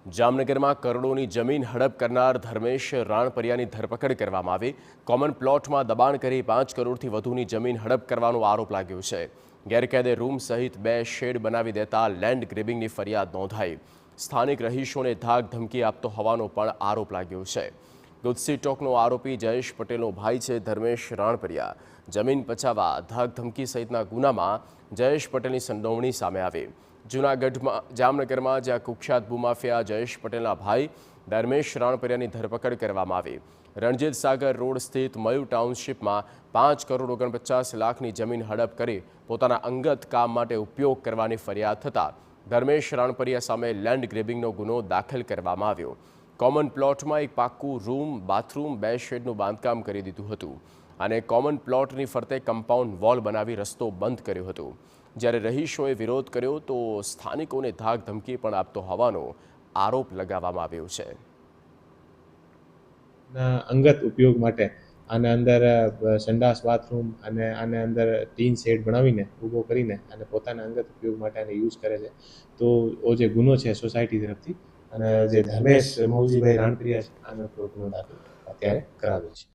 જામનગરમાં કરોડોની જમીન હડપ કરનાર ધર્મેશ રાણપરિયાની ધરપકડ કરવામાં આવી। કોમન પ્લોટમાં દબાણ કરી 5 કરોડથી વધુની જમીન હડપ કરવાનો આરોપ લાગ્યો છે। ગેરકાયદે રૂમ સહિત 2 શેડ બનાવી દેતા લેન્ડ ગ્રેબિંગની ફરિયાદ નોંધાઈ। સ્થાનિક રહીશોને ધાક ધમકી આપતો હોવાનો પણ આરોપ લાગ્યો છે। ગુજસી ટોકનો આરોપી જયેશ પટેલનો ભાઈ છે ધર્મેશ રાણપરિયા। જમીન પચાવવા ધાક ધમકી સહિતના ગુનામાં જયેશ પટેલની સંડોવણી સામે આવી। જૂનાગઢમાં જામનગરમાં જ્યાં કુખ્યાત ભૂમાફિયા જયેશ પટેલના ભાઈ ધર્મેશ રાણપરિયાની ધરપકડ કરવામાં આવી। રણજીત સાગર રોડ સ્થિત મયુ ટાઉનશીપમાં 5 કરોડ 49 લાખની જમીન હડપ કરી પોતાના અંગત કામ માટે ઉપયોગ કરવાની ફરિયાદ થતાં ધર્મેશ રાણપરિયા સામે લેન્ડ ગ્રેબિંગનો ગુનો દાખલ કરવામાં આવ્યો। કોમન પ્લોટમાં એક પાક્કું રૂમ, બાથરૂમ, 2 શેડનું બાંધકામ કરી દીધું હતું અને કોમન પ્લોટની ફરતે કમ્પાઉન્ડ વોલ બનાવી રસ્તો બંધ કર્યો હતો। જ્યારે રહીશોએ વિરોધ કર્યો તો સ્થાનિકોને ધાક ધમકી પણ આપતો હોવાનો આરોપ લગાવવામાં આવ્યો છે। અંગત ઉપયોગ માટે આને અંદર સંડાસ બાથરૂમ અને આને અંદર ટીન શેડ બનાવીને ઊભો કરીને અને પોતાના અંગત ઉપયોગ માટે આને યુઝ કરે છે। તો જે ગુનો છે સોસાયટી તરફથી અને જે ધર્મેશ મૌજીભાઈ રાણપરિયા છે આનો ગુનો દાખલ અત્યારે કરાવ્યો છે।